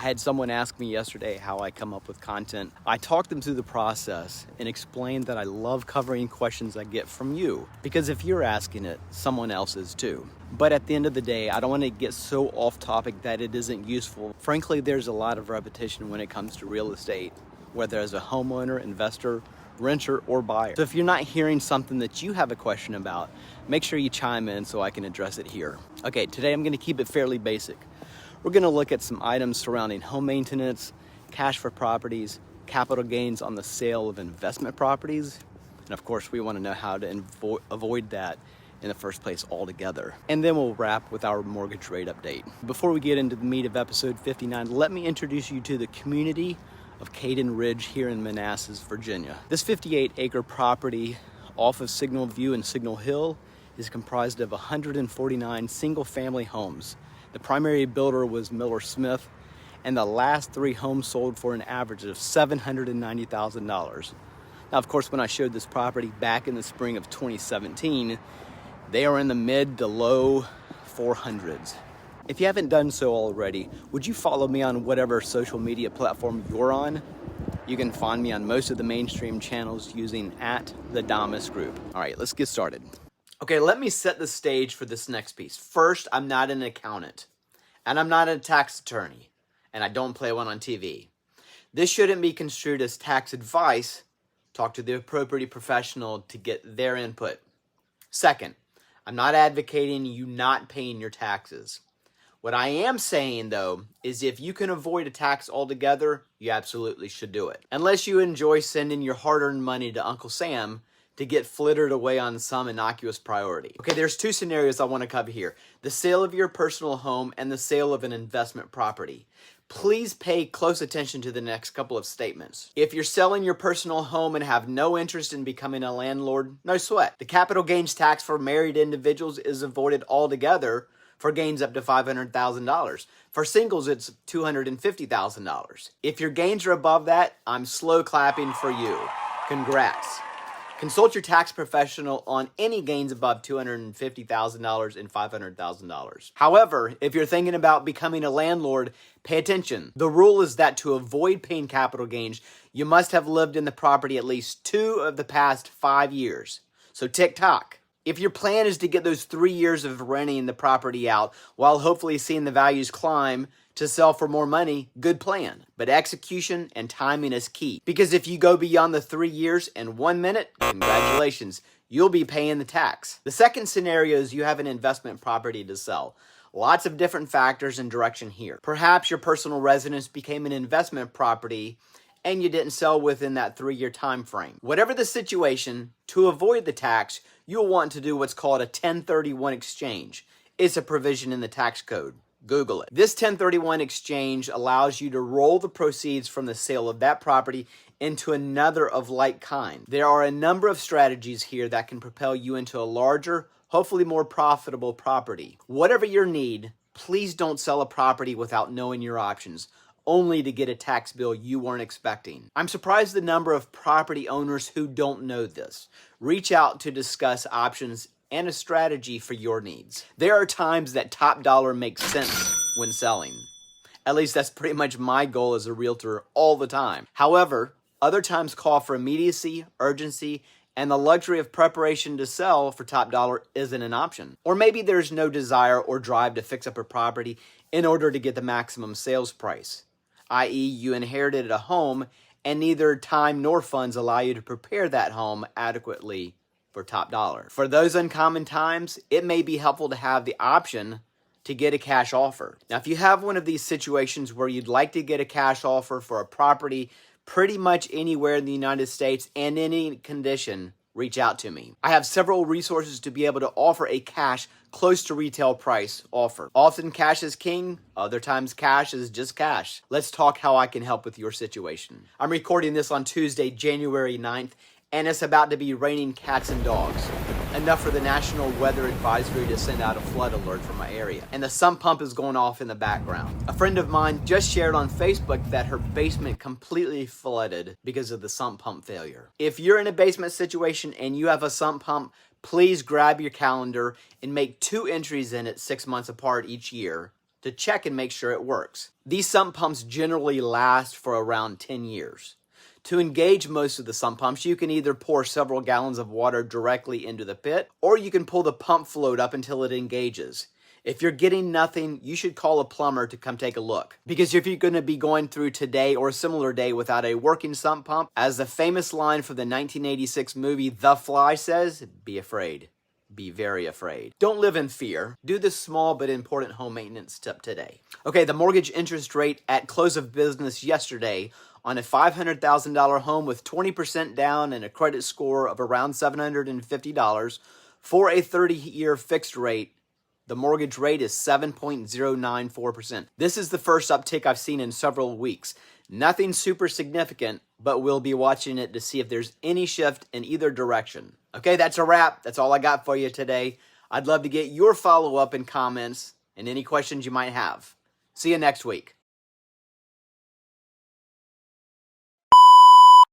I had someone ask me yesterday how I come up with content. I talked them through the process and explained that I love covering questions I get from you, because if you're asking it, someone else is too. But at the end of the day, I don't want to get so off topic that it isn't useful. Frankly, there's a lot of repetition when it comes to real estate, whether as a homeowner, investor, renter, or buyer. So if you're not hearing something that you have a question about, make sure you chime in so I can address it here. Okay, today I'm going to keep it fairly basic. We're going to look at some items surrounding home maintenance, cash for properties, capital gains on the sale of investment properties, and of course we want to know how to avoid that in the first place altogether. And then we'll wrap with our mortgage rate update. Before we get into the meat of episode 59, let me introduce you to the community of Cayden Ridge here in Manassas, Virginia. This 58-acre property off of Signal View and Signal Hill is comprised of 149 single-family homes. The primary builder was Miller Smith, and the last 3 homes sold for an average of $790,000. Now, of course, when I showed this property back in the spring of 2017, they are in the mid to low 400s. If you haven't done so already, would you follow me on whatever social media platform you're on? You can find me on most of the mainstream channels using @the Domus group. All right, let's get started. Okay, let me set the stage for this next piece. First, I'm not an accountant, and I'm not a tax attorney, and I don't play one on TV. This shouldn't be construed as tax advice. Talk to the appropriate professional to get their input. Second, I'm not advocating you not paying your taxes. What I am saying, though, is if you can avoid a tax altogether, you absolutely should do it. Unless you enjoy sending your hard-earned money to Uncle Sam to get flittered away on some innocuous priority. Okay, there's 2 scenarios I want to cover here. The sale of your personal home and the sale of an investment property. Please pay close attention to the next couple of statements. If you're selling your personal home and have no interest in becoming a landlord, no sweat. The capital gains tax for married individuals is avoided altogether for gains up to $500,000. For singles, it's $250,000. If your gains are above that, I'm slow clapping for you. Congrats. Consult your tax professional on any gains above $250,000 and $500,000. However, if you're thinking about becoming a landlord, pay attention. The rule is that to avoid paying capital gains, you must have lived in the property at least 2 of the past 5 years. So tick-tock. If your plan is to get those 3 years of renting the property out while hopefully seeing the values climb to sell for more money, good plan. But execution and timing is key. Because if you go beyond the 3 years and 1 minute, congratulations, you'll be paying the tax. The second scenario is you have an investment property to sell. Lots of different factors and direction here. Perhaps your personal residence became an investment property and you didn't sell within that 3-year time frame. Whatever the situation, to avoid the tax, you'll want to do what's called a 1031 exchange. It's a provision in the tax code. Google it. This 1031 exchange allows you to roll the proceeds from the sale of that property into another of like kind. There are a number of strategies here that can propel you into a larger, hopefully more profitable property. Whatever your need, please don't sell a property without knowing your options, only to get a tax bill you weren't expecting. I'm surprised the number of property owners who don't know this. Reach out to discuss options and a strategy for your needs. There are times that top dollar makes sense when selling. At least that's pretty much my goal as a realtor all the time. However, other times call for immediacy, urgency, and the luxury of preparation to sell for top dollar isn't an option. Or maybe there's no desire or drive to fix up a property in order to get the maximum sales price, i.e. you inherited a home and neither time nor funds allow you to prepare that home adequately for top dollar. For those uncommon times, it may be helpful to have the option to get a cash offer. Now, if you have one of these situations where you'd like to get a cash offer for a property pretty much anywhere in the United States and in any condition, reach out to me. I have several resources to be able to offer a cash close to retail price offer. Often cash is king, other times cash is just cash. Let's talk how I can help with your situation. I'm recording this on Tuesday, January 9th, and it's about to be raining cats and dogs. Enough for the National Weather Advisory to send out a flood alert for my area. And the sump pump is going off in the background. A friend of mine just shared on Facebook that her basement completely flooded because of the sump pump failure. If you're in a basement situation and you have a sump pump, please grab your calendar and make 2 entries in it 6 months apart each year to check and make sure it works. These sump pumps generally last for around 10 years. To engage most of the sump pumps, you can either pour several gallons of water directly into the pit, or you can pull the pump float up until it engages. If you're getting nothing, you should call a plumber to come take a look. Because if you're going to be going through today or a similar day without a working sump pump, as the famous line from the 1986 movie The Fly says, be afraid. Be very afraid. Don't live in fear. Do this small but important home maintenance tip today. Okay, the mortgage interest rate at close of business yesterday on a $500,000 home with 20% down and a credit score of around $750 for a 30-year fixed rate, the mortgage rate is 7.094%. This is the first uptick I've seen in several weeks. Nothing super significant, but we'll be watching it to see if there's any shift in either direction. Okay, that's a wrap. That's all I got for you today. I'd love to get your follow-up and comments and any questions you might have. See you next week.